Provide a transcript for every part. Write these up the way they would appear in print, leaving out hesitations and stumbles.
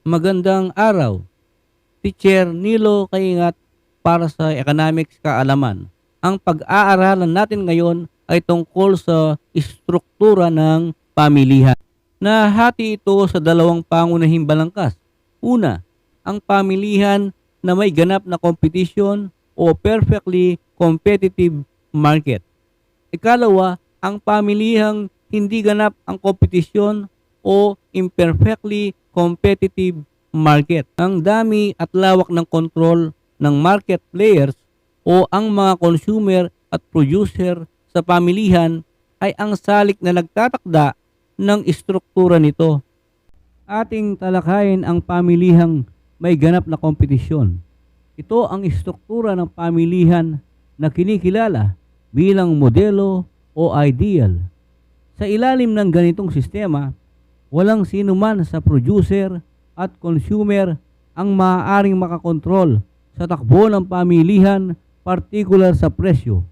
Magandang araw, Teacher Nilo Kaingat para sa Economics Kaalaman. Ang pag-aaralan natin ngayon ay tungkol sa istruktura ng pamilihan. Nahati ito sa dalawang pangunahing balangkas. Una, ang pamilihan na may ganap na competition o perfectly competitive market. Ikalawa, ang pamilihang hindi ganap ang kompetisyon o imperfectly competitive market. Ang dami at lawak ng kontrol ng market players o ang mga consumer at producer sa pamilihan ay ang salik na nagtatakda ng istruktura nito. Ating talakayin ang pamilihang may ganap na kompetisyon. Ito ang istruktura ng pamilihan na kinikilala bilang modelo o ideal. Sa ilalim ng ganitong sistema, walang sino man sa producer at consumer ang maaaring makakontrol sa takbo ng pamilihan, partikular sa presyo.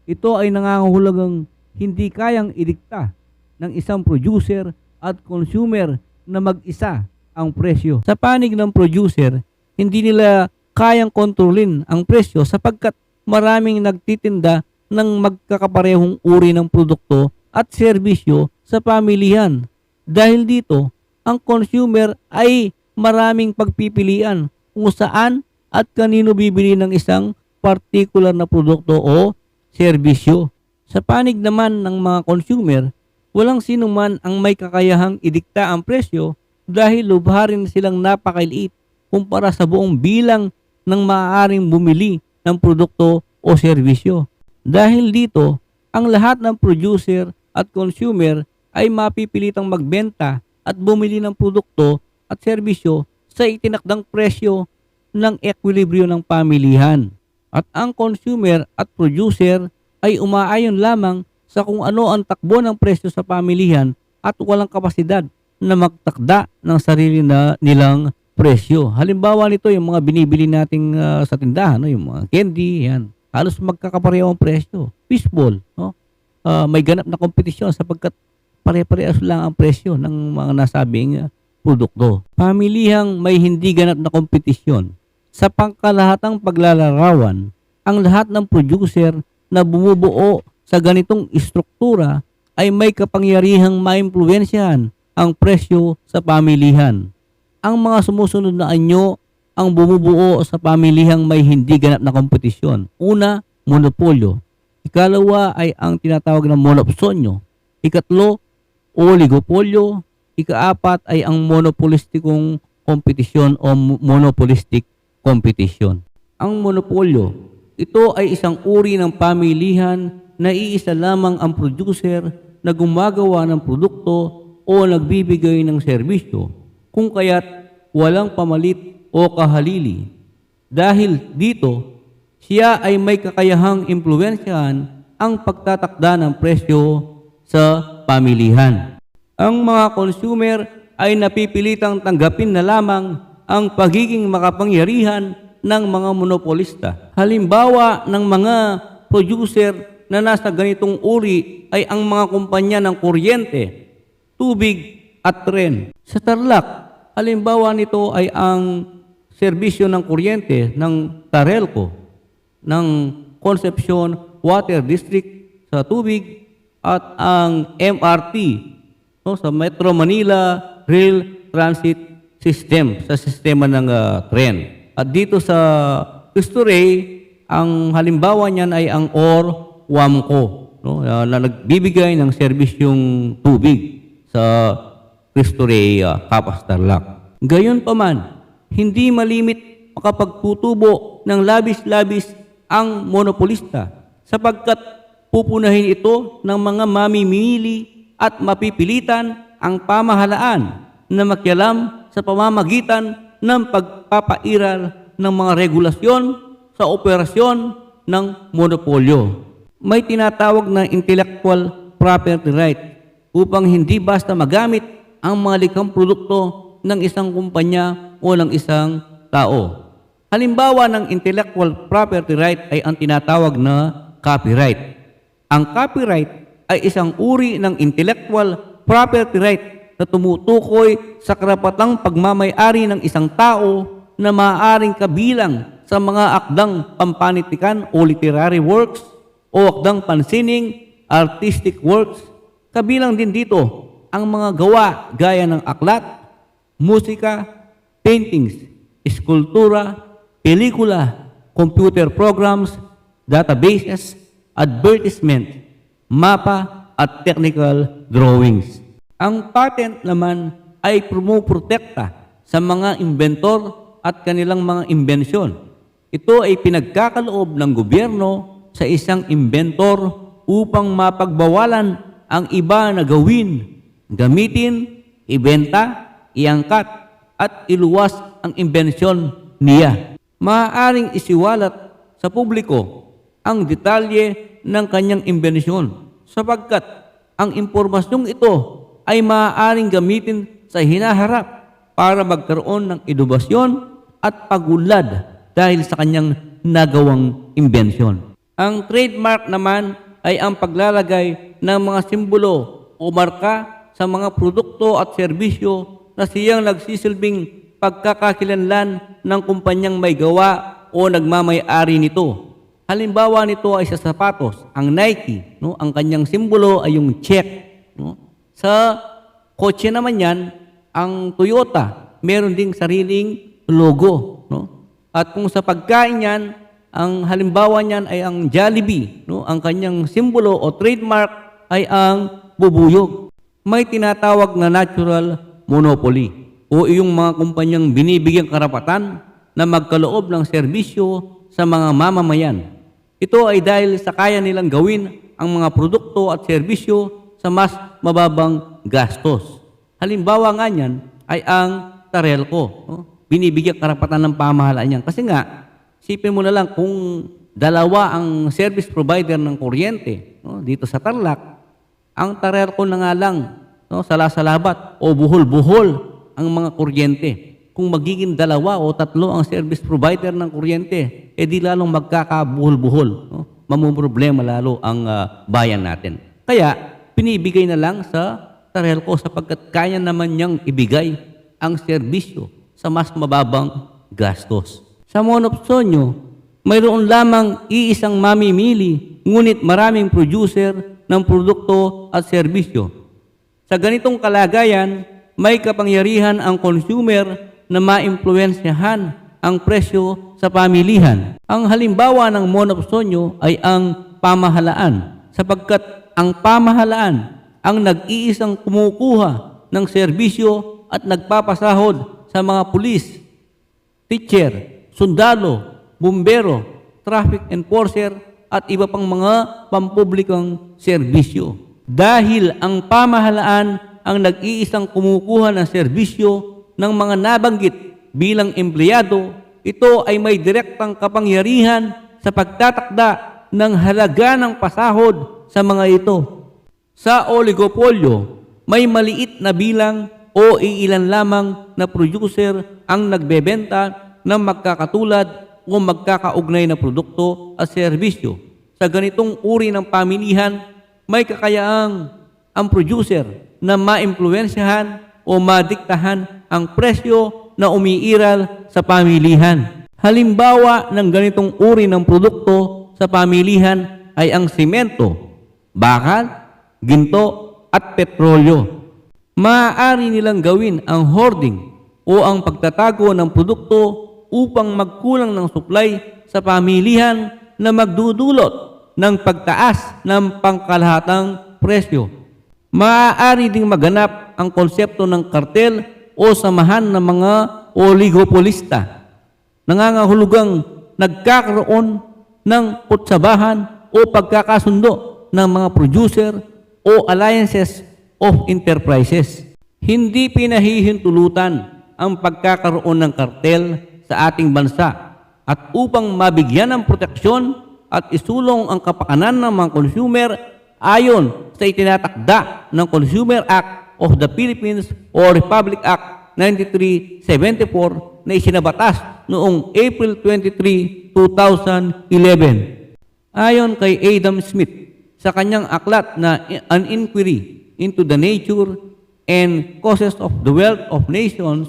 Ito ay nangangahulugang hindi kayang idikta ng isang producer at consumer na mag-isa ang presyo. Sa panig ng producer, hindi nila kayang kontrolin ang presyo sapagkat maraming nagtitinda ng magkakaparehong uri ng produkto at serbisyo sa pamilihan. Dahil dito, ang consumer ay maraming pagpipilian kung saan at kanino bibili ng isang particular na produkto o serbisyo. Sa panig naman ng mga consumer, walang sino man ang may kakayahang idikta ang presyo dahil lubharin silang napakaliit kumpara sa buong bilang ng maaaring bumili ng produkto o serbisyo. Dahil dito, ang lahat ng producer at consumer ay mapipilitang magbenta at bumili ng produkto at serbisyo sa itinakdang presyo ng ekwilibryo ng pamilihan. At ang consumer at producer ay umaayon lamang sa kung ano ang takbo ng presyo sa pamilihan at walang kapasidad na magtakda ng sarili na nilang presyo. Halimbawa nito yung mga binibili nating sa tindahan, no? Yung mga candy, yan. Halos magkakapareho ang presyo. Fishball, no? May ganap na kompetisyon sapagkat pare-parehas lang ang presyo ng mga nasabing produkto. Pamilihang may hindi ganap na kompetisyon. Sa pangkalahatang paglalarawan, ang lahat ng producer na bumubuo sa ganitong istruktura ay may kapangyarihang maimpluwensyahan ang presyo sa pamilihan. Ang mga sumusunod na anyo ang bumubuo sa pamilihang may hindi ganap na kompetisyon. Una, monopolyo. Ikalawa ay ang tinatawag na monopsonyo. Ikatlo, oligopolyo. Ikaapat ay ang monopolistikong kompetisyon o monopolistic competition. Ang monopolyo, ito ay isang uri ng pamilihan na iisa lamang ang producer na gumagawa ng produkto o nagbibigay ng serbisyo, kung kaya't walang pamalit o kahalili. Dahil dito, siya ay may kakayahang impluwensyahan ang pagtatakda ng presyo sa pamilihan. Ang mga consumer ay napipilitang tanggapin na lamang ang pagiging makapangyarihan ng mga monopolista. Halimbawa ng mga producer na nasa ganitong uri ay ang mga kumpanya ng kuryente, tubig at tren. Sa Tarlac, halimbawa nito ay ang serbisyo ng kuryente ng Tarelco, ng Concepcion Water District sa tubig at ang MRT, no, sa Metro Manila Rail Transit System, sa sistema ng tren. At dito sa Cristo Rey, ang halimbawa niyan ay ang OR-WAMCO, no, na nagbibigay ng serbisyong tubig sa Cristo Rey, Capas, Tarlac. Gayon pa man, hindi malimit makapagtutubo ng labis-labis ang monopolista sapagkat pupunahin ito ng mga mamimili at mapipilitan ang pamahalaan na makialam sa pamamagitan ng pagpapairal ng mga regulasyon sa operasyon ng monopolyo. May tinatawag na intellectual property right upang hindi basta magamit ang mga likhang produkto ng isang kumpanya o ng isang tao. Halimbawa ng intellectual property right ay ang tinatawag na copyright. Ang copyright ay isang uri ng intellectual property right na tumutukoy sa karapatang pagmamay-ari ng isang tao na maaaring kabilang sa mga akdang pampanitikan o literary works o akdang pansining, artistic works. Kabilang din dito ang mga gawa gaya ng aklat, musika, paintings, eskultura, pelikula, computer programs, databases, advertisement, mapa at technical drawings. Ang patent naman ay pumuprotekta sa mga inventor at kanilang mga imbensyon. Ito ay pinagkakaloob ng gobyerno sa isang inventor upang mapagbawalan ang iba na gawin, gamitin, ibenta, iangkat, at iluwas ang imbensyon niya. Maaaring isiwalat sa publiko ang detalye ng kanyang imbensyon sapagkat ang impormasyong ito ay maaaring gamitin sa hinaharap para magkaroon ng inobasyon at pag-unlad dahil sa kanyang nagawang imbensyon. Ang trademark naman ay ang paglalagay ng mga simbolo o marka sa mga produkto at serbisyo na siyang nagsisilbing pagkakakilanlan ng kumpanyang may gawa o nagmamay-ari nito. Halimbawa nito ay sa sapatos, ang Nike, no? Ang kanyang simbolo ay yung check. No? Sa kotse naman yan, ang Toyota, meron ding sariling logo. No? At kung sa pagkain yan, ang halimbawa niyan ay ang Jollibee. No? Ang kanyang simbolo o trademark ay ang bubuyog. May tinatawag na natural monopoly o iyong mga kumpanyang binibigyang karapatan na magkaloob ng serbisyo sa mga mamamayan. Ito ay dahil sa kaya nilang gawin ang mga produkto at serbisyo sa mas mababang gastos. Halimbawa nga niyan ay ang Tarelco. No? Binibigyang karapatan ng pamahalaan niyan. Kasi nga, isipin mo na lang kung dalawa ang service provider ng kuryente, no? Dito sa Tarlac, ang Tarelco na nga lang, no? Salasalabat o buhol-buhol ang mga kuryente. Kung magiging dalawa o tatlo ang service provider ng kuryente, di lalong magkakabuhol-buhol. No? Mamumroblema lalo ang bayan natin. Kaya, pinibigay na lang sa Tarelco sapagkat kaya naman niyang ibigay ang serbisyo sa mas mababang gastos. Sa monopsonyo, mayroon lamang iisang mamimili, ngunit maraming producer ng produkto at serbisyo. Sa ganitong kalagayan, may kapangyarihan ang consumer na maimpluwensyahan ang presyo sa pamilihan. Ang halimbawa ng monopsonyo ay ang pamahalaan, sapagkat ang pamahalaan ang nag-iisang kumukuha ng serbisyo at nagpapasahod sa mga pulis, teacher, sundalo, bumbero, traffic enforcer at iba pang mga pampublikong serbisyo. Dahil ang pamahalaan ang nag-iisang kumukuha ng serbisyo ng mga nabanggit bilang empleyado, ito ay may direktang kapangyarihan sa pagtatakda ng halaga ng pasahod sa mga ito. Sa oligopolyo, may maliit na bilang o iilan lamang na producer ang nagbebenta ng magkakatulad o magkakaugnay na produkto at serbisyo. Sa ganitong uri ng pamilihan, may kakayaang ang producer na maimpluwensyahan o madiktahan ang presyo na umiiral sa pamilihan. Halimbawa ng ganitong uri ng produkto sa pamilihan ay ang simento, bakal, ginto at petrolyo. Maaari nilang gawin ang hoarding o ang pagtatago ng produkto upang magkulang ng supply sa pamilihan na magdudulot ng pagtaas ng pangkalahatang presyo. Maaari ding maganap ang konsepto ng kartel o samahan ng mga oligopolista. Nangangahulugang nagkakaroon ng putsabahan o pagkakasundo ng mga producer o alliances of enterprises. Hindi pinahihintulutan ang pagkakaroon ng kartel sa ating bansa at upang mabigyan ng proteksyon at isulong ang kapakanan ng mga consumer ayon sa itinatakda ng Consumer Act of the Philippines o Republic Act 9374 na isinabatas noong April 23, 2011. Ayon kay Adam Smith sa kanyang aklat na An Inquiry into the Nature, and Causes of the Wealth of Nations,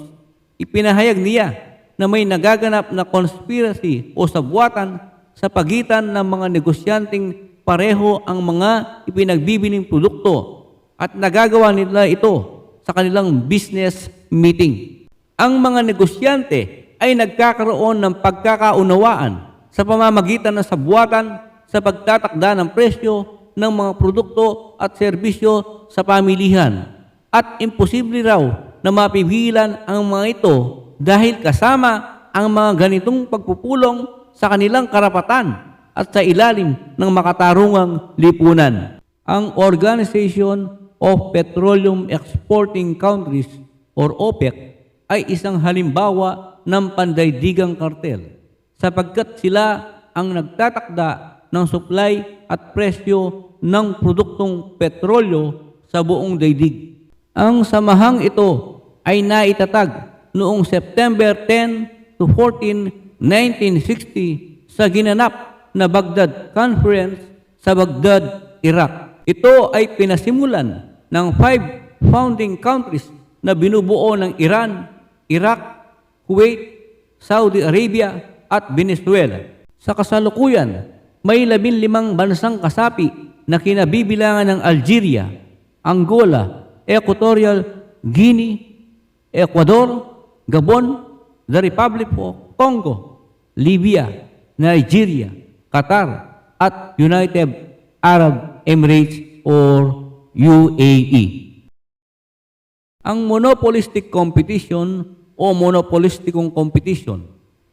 ipinahayag niya na may nagaganap na conspiracy o sabwatan sa pagitan ng mga negosyanteng pareho ang mga ipinagbibiling produkto at nagagawa nila ito sa kanilang business meeting. Ang mga negosyante ay nagkakaroon ng pagkakaunawaan sa pamamagitan ng sabwatan sa pagtatakda ng presyo ng mga produkto at serbisyo sa pamilihan. At imposible raw na mapigilan ang mga ito dahil kasama ang mga ganitong pagpupulong sa kanilang karapatan at sa ilalim ng makatarungang lipunan. Ang Organization of Petroleum Exporting Countries or OPEC ay isang halimbawa ng pandaigdigang kartel sapagkat sila ang nagtatakda ng supply at presyo ng produktong petrolyo sa buong daigdig. Ang samahang ito ay naitatag noong September 10 to 14, 1960 sa ginanap na Baghdad Conference sa Baghdad, Iraq. Ito ay pinasimulan ng 5 founding countries na binubuo ng Iran, Iraq, Kuwait, Saudi Arabia at Venezuela. Sa kasalukuyan, may 15 bansang kasapi na kinabibilangan ng Algeria, Angola, Equatorial Guinea, Ecuador, Gabon, the Republic of Congo, Libya, Nigeria, Qatar, at United Arab Emirates or UAE. Ang monopolistic competition o monopolistikong competition,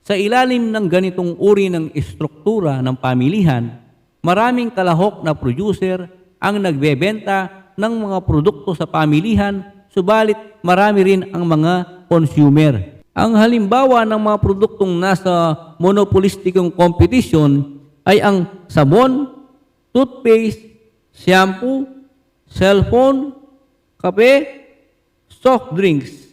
sa ilalim ng ganitong uri ng istruktura ng pamilihan, maraming kalahok na producer ang nagbebenta ng mga produkto sa pamilihan, subalit marami rin ang mga consumer. Ang halimbawa ng mga produktong nasa monopolistikong competition ay ang sabon, toothpaste, shampoo, cellphone, kape, soft drinks.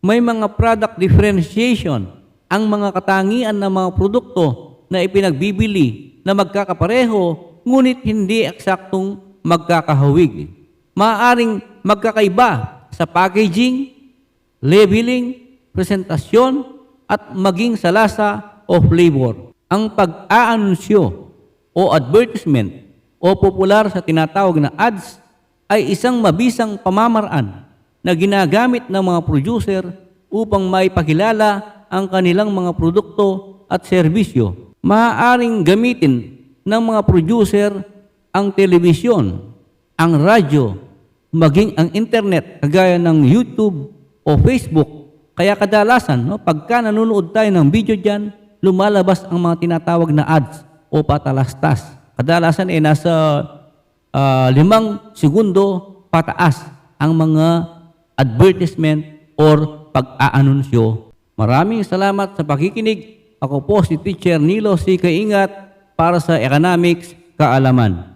May mga product differentiation ang mga katangian ng mga produkto na ipinagbibili na magkakapareho ngunit hindi eksaktong magkakahawig. Maaaring magkakaiba sa packaging, labeling, presentasyon at maging sa lasa o flavor. Ang pag-aanunsyo o advertisement o popular sa tinatawag na ads ay isang mabisang pamamaraan na ginagamit ng mga producer upang maipakilala ang kanilang mga produkto at serbisyo. Maaaring gamitin ng mga producer ang telebisyon, ang radyo, maging ang internet kagaya ng YouTube o Facebook. Kaya kadalasan, pagka nanonood tayo ng video dyan, lumalabas ang mga tinatawag na ads o patalastas. Kadalasan nasa 5 segundo pataas ang mga advertisement or pag-aanunsyo. Maraming salamat sa pakikinig. Ako po si Teacher Nilo C. Kaingat para sa Economics Kaalaman.